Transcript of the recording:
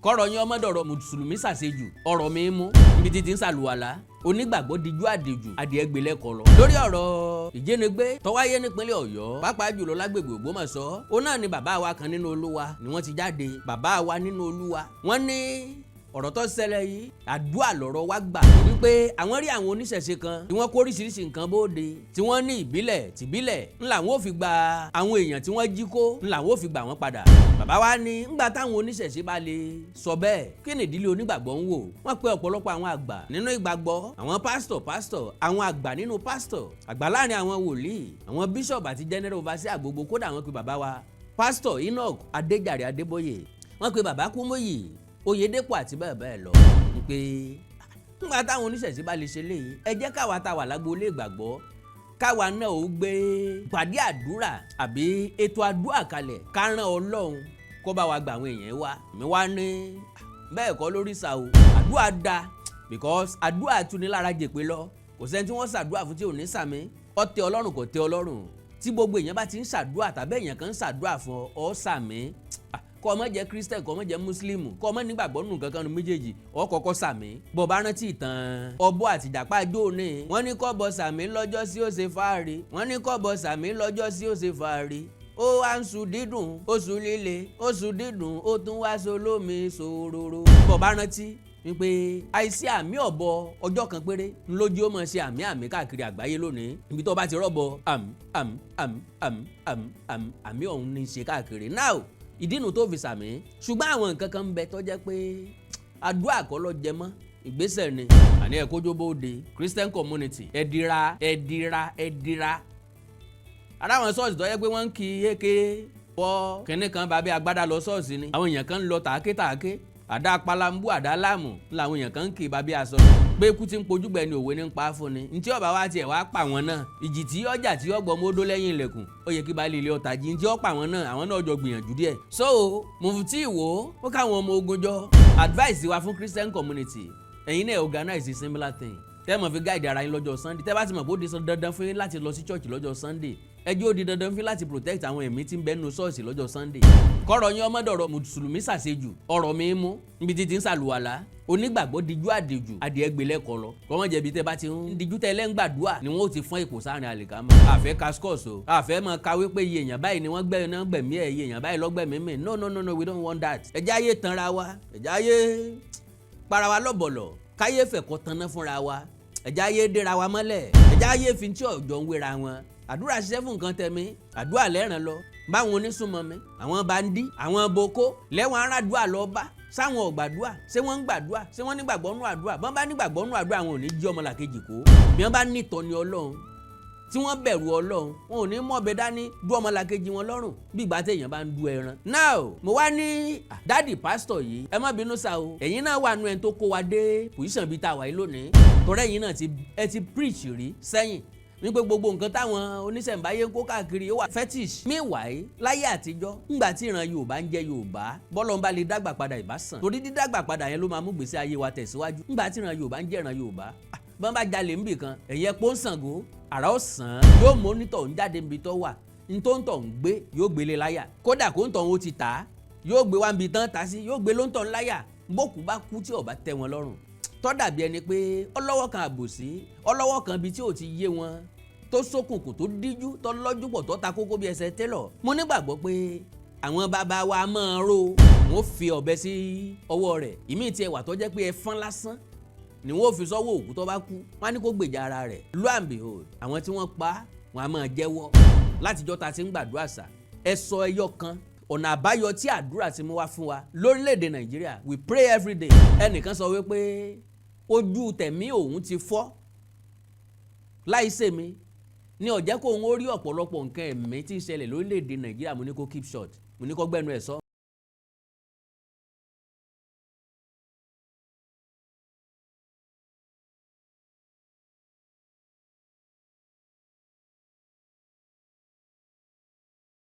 kọ́rọ̀ yín ọmọdọ̀rọ̀ mùsùlùmí ṣàṣejù ọ̀rọ̀ mi mú ibi títí ń ṣàlùwàlá onígbàgbọ́ dijú àdèjù adìẹ gbélé kọ lọ. lórí ọ̀rọ̀ ìjínigbé tó wáyé nípínlẹ̀ Ọ̀yọ́ pàápàá jùlọ lágbègbè Ògbómọ̀ṣọ́ ó náà ni bàbá wa kan nínú Olúwa ni wọ́n ti jáde bàbá wa nínú Olúwa wọ́n ní ọ̀rọ̀ tó ṣẹlẹ̀ yìí àdúrà lọ̀rọ̀ wá gbà wípé àwọn rí àwọn oníṣẹ̀ṣe kan tí wọ́n kó oríṣiríṣi nǹkan bóde tí wọ́n ní ìbílẹ̀ tìbílẹ̀ ńlá wọn ò fi gba àwọn èèyàn tí wọ́n jí kó ńlá wọn ò fi gbà wọ́n padà. bàbá wa ní ńgbà táwọn oníṣẹ̀ṣe bá lè sọ bẹ́ẹ̀ kí ni ìdílé onígbàgbọ́ ń wò wọ́n pe ọ̀pọ̀lọpọ̀ àwọn àgbà nínú ìgbàgbọ́ àwọn pásítọ̀ àwọn àgbà nínú pásítọ̀ àgbà láàrin àwọn wòlíì àwọn bíṣọ̀bù àti general overseer gbogbo kódà wọ́n pe bàbá wa pásítọ̀ Enoch Adéjàre Adébóyè wọ́n pe bàbá Kúmóyì Oyèdépò àti bẹ́ẹ̀ bẹ́ẹ̀ lọ pé nígbà táwọn oníṣẹ̀ṣe bá lè ṣe léyìí ẹ jẹ́ káwa tá wà lágboolé ìgbàgbọ́ káwa náà ó gbé pàdé àdúrà àbí ètò àdúrà kalẹ̀ ká rán Ọlọ́run kó bá wa gba àwọn èèyàn wa mi wá ní bẹ́ẹ̀ kọ́ lórí sa o àdúrà da because àdúrà tuni lára jèpè lọ kò sẹ́ni tí wọ́n ṣàdúrà fún tí ò ní sàmí ó tẹ́ Ọlọ́run kò tẹ́ Ọlọ́run tí gbogbo èèyàn bá ti ń ṣàdúrà tàbí èèyàn kan ń ṣàdúrà fún ọ sàmí kọ́ ọmọ jẹ́ Christian kọ́ ọmọ jẹ́ Muslim kọ́ ọmọ nígbàgbọ́ nù kankan nu méjèèjì ọ kọ́kọ́ sàmí bọ́ bá rántí ìtàn ọbọ àti ìjàpá jóòní wọ́n ní kọ́ bọ sàmí lọ́jọ́ sí ó ṣe fáàrí wọ́n ní kọ́ bọ sàmí lọ́jọ́ sí ó ṣe fáàrí ó wá ń sùn dídùn oṣù líle oṣù dídùn ó tún wá solómi ṣòróró bọ́ bá rántí wípé àìsí àmì ọ̀bọ ọjọ́ kan péré ńlójú ó mọ̀ ṣe àmì káàkiri àgbáyé lónìí ibi tó bá ti rọ́bọ àmì ọ̀hún ní ṣe káàkiri now ìdínú tó fi sàmì ṣùgbọ́n àwọn nǹkan kan ń bẹ tó jẹ́ pé àdúrà kọ́ ló jẹ mọ́ ìgbésẹ̀ ni àní ẹ̀kọ́jọ́ bóde Christian community ẹ̀dìra aráwọn ṣọ́ọ̀ṣì tó jẹ́ pé wọ́n ń kí éké wọ́ kínní kan bàbá agbádá lọ ṣọ́ọ̀ṣì ni àwọn èèyàn kan ń lọ tàáké àdá palambu àdá láàmù làwọn èèyàn kan ń kí bàbá aṣọ pé ikú tí ń pojú gbẹ ni òwe ní ń pa fún ni ntí ọba wa tiẹ̀ wá pa wọn náà ìjì tí ọjà tí ọgbọ mọdó lẹ́yìn ilẹ̀kùn ó yẹ kí baálé ilé ọ̀tá jí ntí ọ pa wọn náà àwọn náà jọ gbìyànjú díẹ̀ so mufti ìwò ó káwọn ọmọ ogun jọ advice wa fún Christian community ẹ̀yin náà organize a similar thing tẹ́ mọ̀ fi guide ara yín lọ́jọ́ Sunday tẹ́ bá ti mọ̀ pé ó di dandan fún yín láti lọ sí church lọ́jọ́ Sunday ẹjọ́ ó di dandan fún yín láti protect àwọn ẹ̀mí tí ń bẹ nínú ṣọ́ọ̀ṣì lọ́jọ́ Sunday kọ́rọ̀ yín ọmọdọ̀rọ̀ mùsùlùmí ṣàṣejù ọ̀rọ̀ mi mú níbi títí ń ṣàlùwàlá onígbàgbọ́ dijú àdèjù adìẹ gbélé kọ lọ kọ́mọ́ jẹ̀bi tẹ́ bá ti ń dijú tẹ́ lẹ́ngbàdúà ni wọ́n ó ti fọ́n ipò sáàrin àlìkámọ́ àfẹ́ kaskọ́s o àfẹ́ mọ kawé pé iye èèyàn báyìí ni wọ́n gbẹ̀mí ẹ̀ iye èèyàn báyìí lọ́gbẹ̀mí mi no we don't want that ẹ̀jẹ̀ ayé tanra wa ẹ̀jẹ̀ ayé para wa lọ́bọ̀lọ̀ káyé fẹ̀kọ́ tanná fúnra wa ẹ̀jẹ̀ ayé dẹ́ra wa mọ́lẹ̀ ẹ̀jẹ̀ ayé fi tí ọ̀jọ̀ ń wéra wọn àdúrà ṣiṣẹ́ fún nǹkan tẹ̀mí àdúrà lẹ́ràn lọ báwọn onísùnmọ̀mí àwọn bandi àwọn boko lẹ́wọ̀n aládùúà lọ bá sáwọn ọ̀gbàdúà ṣé wọ́n ń gbàdúà ṣé wọ́n nígbàgbọ́ nínú àdúrà bọ́n bá nígbàgbọ́ nínú àdúrà wọn ò ní jí ọmọlàkejì kó bí wọ́n bá nítọ́ni Ọlọ́run tí wọ́n bẹ̀rù Ọlọ́run wọn ò ní mọ̀ọ́bẹ dání dú ọmọlàkejì wọn lọ́rùn bí ìgbà téèyàn bá ń du ẹran. now mo wá ní dáàdì pásítọ̀ yìí ẹ má bínú sa o ẹ̀yin náà wà nù ẹni tó kó wa dé pòsíṣàn bíi tá a wà yìí lónìí torí ẹ̀yin náà ti preach rí sẹ́yìn wípé gbogbo nǹkan táwọn oníṣẹ̀ǹbáyé ń kó káàkiri ó wà fetish. meanwhile láyé àtijọ́ ńgbà tí ìran Yorùbá ń jẹ́ Yorùbá bọ́lọ̀ ń bá lè dàgbà padà ìbásàn torí dídàgbà padà yẹn ló máa mú gbèsè ayé wa tẹ̀síwájú ńgbà tí ìran Yorùbá ń jẹ́ ìran Yorùbá bọ́n bá jalè ńbì kan ẹ̀yẹ pọ́ ń Ṣàngó àrà ó sàn án yóò mú onítọ̀ ń jáde níbi tó wà ntòǹtọ̀ ń gbé yóò gbélé láyà kódà kó ń tọ̀ ó ti tà á yóò gbé wá níbi tán ta sí yóò gbé lóńtọ̀ ń láyà bókù bá kú tí ó bá tẹ́ wọn lọ́rùn tó dàbí ẹni pé ọlọ́wọ́ kan àbòsí ọlọ́wọ́ kan bíi tí ò ti yé wọn tó ṣókùnkùn tó díjú tó lọ́jú pọ̀ tó ta kókó bí ẹsẹ̀ télọ̀ mo nígbàgbọ́ pé àwọn bàbá wa máa ro wọn fi ọ̀bẹ sí ọwọ́ rẹ̀ ìmí tiẹ̀ wà tó jẹ́ pé ẹfọ́n lásán ni wọ́n fi sọ́wọ́ òkú tó bá kú wọ́n á ní kó gbèjà ara rẹ̀ lo and behold àwọn tí wọ́n pa wọn á máa jẹ́wọ́ látijọ́ ta ti ń gbàdúrà sà ẹ sọ ẹyọ kan ọ̀nà àbáyọ tí àdúrà ti mú wá fún wa lórílẹ̀‐èdè Nàìjíríà we pray every day ẹnìkan sọ wípé ojú tẹ̀mí òun ti fọ́ láìsèmi ní ọ̀jẹ́ kó ń rí ọ̀pọ̀lọpọ̀ nǹkan ẹ̀mí tí ń ṣẹlẹ̀ lórílẹ̀‐èdè Nàìjíríà mo ní kó keep short mo ní kó gbẹ́nu ẹ̀ sọ.